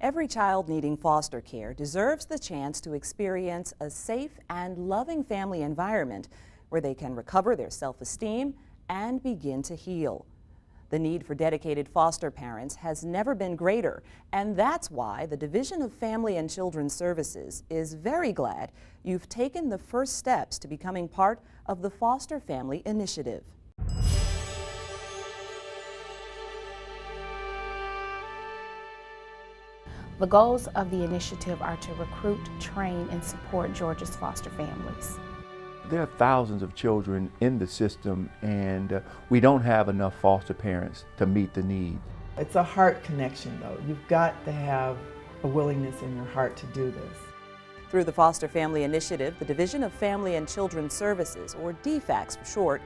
Every child needing foster care deserves the chance to experience a safe and loving family environment where they can recover their self-esteem and begin to heal. The need for dedicated foster parents has never been greater, and that's why the Division of Family and Children's Services is very glad you've taken the first steps to becoming part of the Foster Family Initiative. The goals of the initiative are to recruit, train, and support Georgia's foster families. There are thousands of children in the system, and we don't have enough foster parents to meet the need. It's a heart connection, though. You've got to have a willingness in your heart to do this. Through the Foster Family Initiative, the Division of Family and Children's Services, or DFACS for short,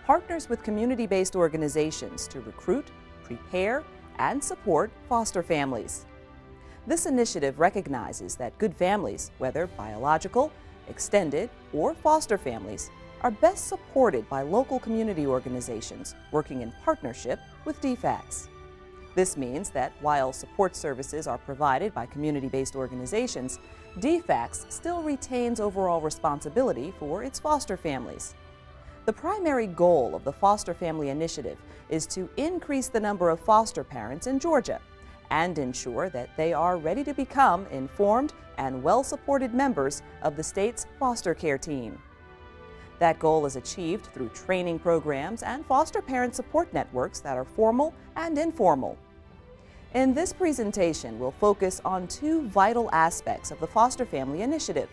partners with community-based organizations to recruit, prepare, and support foster families. This initiative recognizes that good families, whether biological, extended, or foster families, are best supported by local community organizations working in partnership with DFACS. This means that while support services are provided by community-based organizations, DFACS still retains overall responsibility for its foster families. The primary goal of the Foster Family Initiative is to increase the number of foster parents in Georgia and ensure that they are ready to become informed and well-supported members of the state's foster care team. That goal is achieved through training programs and foster parent support networks that are formal and informal. In this presentation, we'll focus on two vital aspects of the Foster Family Initiative: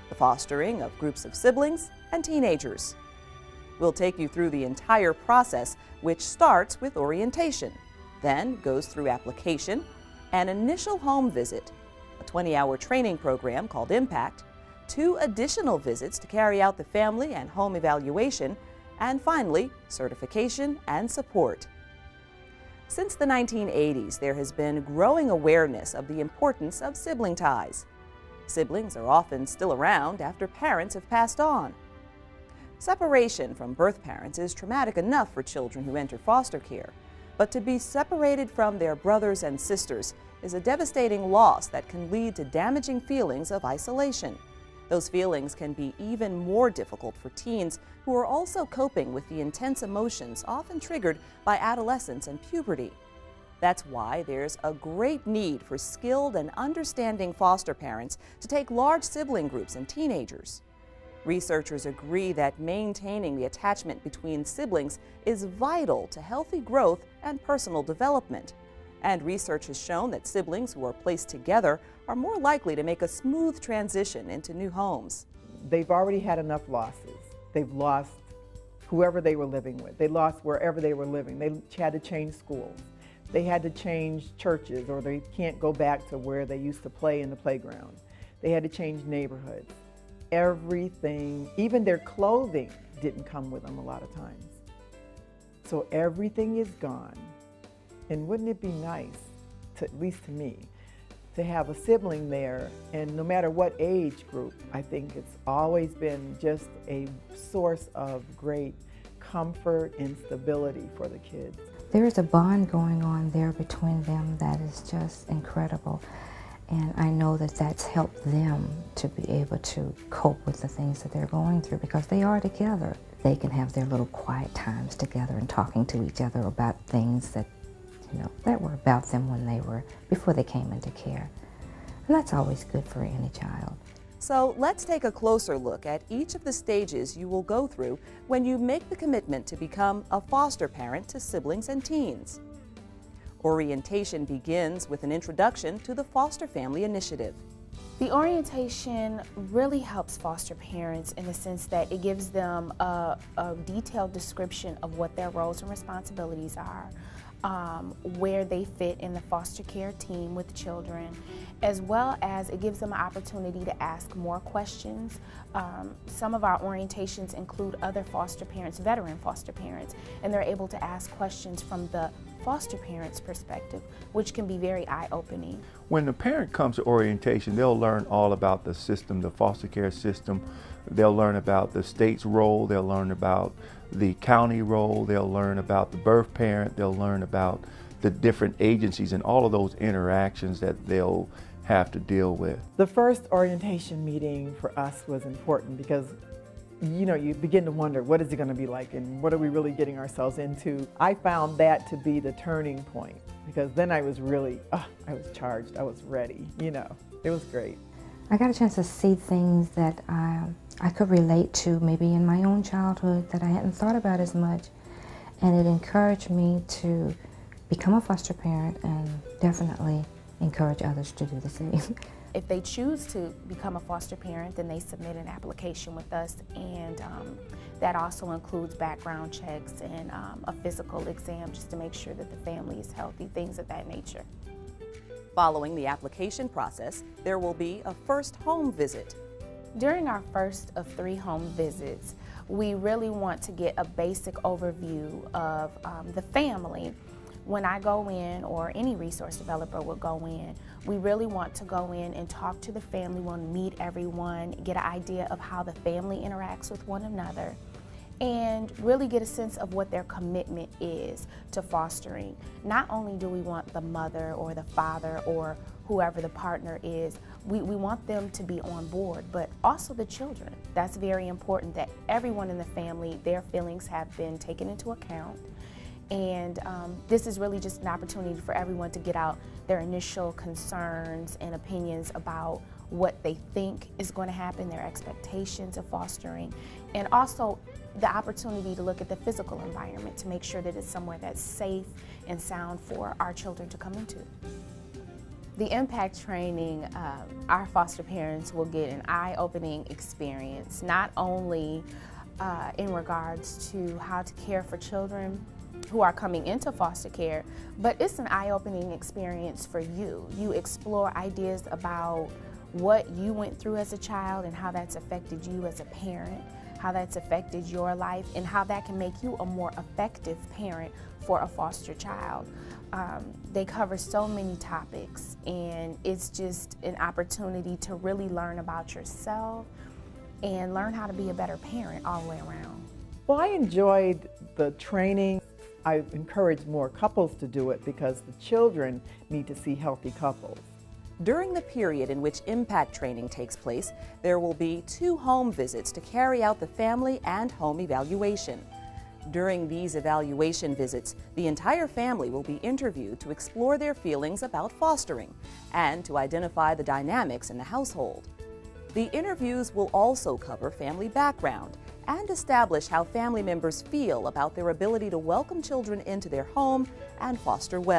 the fostering of groups of siblings and teenagers. We'll take you through the entire process, which starts with orientation, then goes through application, an initial home visit, a 20-hour training program called Impact, 2 additional visits to carry out the family and home evaluation, and finally, certification and support. Since the 1980s, there has been growing awareness of the importance of sibling ties. Siblings are often still around after parents have passed on. Separation from birth parents is traumatic enough for children who enter foster care, but to be separated from their brothers and sisters is a devastating loss that can lead to damaging feelings of isolation. Those feelings can be even more difficult for teens who are also coping with the intense emotions often triggered by adolescence and puberty. That's why there's a great need for skilled and understanding foster parents to take large sibling groups and teenagers. Researchers agree that maintaining the attachment between siblings is vital to healthy growth and personal development. And research has shown that siblings who are placed together are more likely to make a smooth transition into new homes. They've already had enough losses. They've lost whoever they were living with. They lost wherever they were living. They had to change schools. They had to change churches, or they can't go back to where they used to play in the playground. They had to change neighborhoods. Everything, even their clothing, didn't come with them a lot of times. So everything is gone. And wouldn't it be nice, at least to me, to have a sibling there, and no matter what age group, I think it's always been just a source of great comfort and stability for the kids. There is a bond going on there between them that is just incredible. And I know that that's helped them to be able to cope with the things that they're going through because they are together. They can have their little quiet times together and talking to each other about things that, that were about them before they came into care. And that's always good for any child. So let's take a closer look at each of the stages you will go through when you make the commitment to become a foster parent to siblings and teens. Orientation begins with an introduction to the Foster Family Initiative. The orientation really helps foster parents in the sense that it gives them a detailed description of what their roles and responsibilities are, where they fit in the foster care team with children, as well as it gives them an opportunity to ask more questions. Some of our orientations include other foster parents, veteran foster parents, and they're able to ask questions from the foster parent's perspective, which can be very eye-opening. When the parent comes to orientation, they'll learn all about the system, the foster care system. They'll learn about the state's role, they'll learn about the county role, they'll learn about the birth parent, they'll learn about the different agencies and all of those interactions that they'll have to deal with. The first orientation meeting for us was important because you begin to wonder, what is it going to be like and what are we really getting ourselves into? I found that to be the turning point because then I was really, I was charged, I was ready, it was great. I got a chance to see things that I could relate to maybe in my own childhood that I hadn't thought about as much, and it encouraged me to become a foster parent and definitely encourage others to do the same. If they choose to become a foster parent, then they submit an application with us, and that also includes background checks and a physical exam just to make sure that the family is healthy, things of that nature. Following the application process, there will be a first home visit. During our first of 3 home visits, we really want to get a basic overview of the family. When I go in, or any resource developer will go in, we really want to go in and talk to the family, we want to meet everyone, get an idea of how the family interacts with one another, and really get a sense of what their commitment is to fostering. Not only do we want the mother or the father or whoever the partner is, we want them to be on board, but also the children. That's very important that everyone in the family, their feelings have been taken into account. And this is really just an opportunity for everyone to get out their initial concerns and opinions about what they think is going to happen, their expectations of fostering, and also the opportunity to look at the physical environment to make sure that it's somewhere that's safe and sound for our children to come into. The impact training, our foster parents will get an eye-opening experience, not only in regards to how to care for children who are coming into foster care, but it's an eye-opening experience for you. You explore ideas about what you went through as a child and how that's affected you as a parent, how that's affected your life, and how that can make you a more effective parent for a foster child. They cover so many topics, and it's just an opportunity to really learn about yourself and learn how to be a better parent all the way around. Well, I enjoyed the training. I encourage more couples to do it because the children need to see healthy couples. During the period in which impact training takes place, there will be 2 home visits to carry out the family and home evaluation. During these evaluation visits, the entire family will be interviewed to explore their feelings about fostering and to identify the dynamics in the household. The interviews will also cover family background and establish how family members feel about their ability to welcome children into their home and foster well.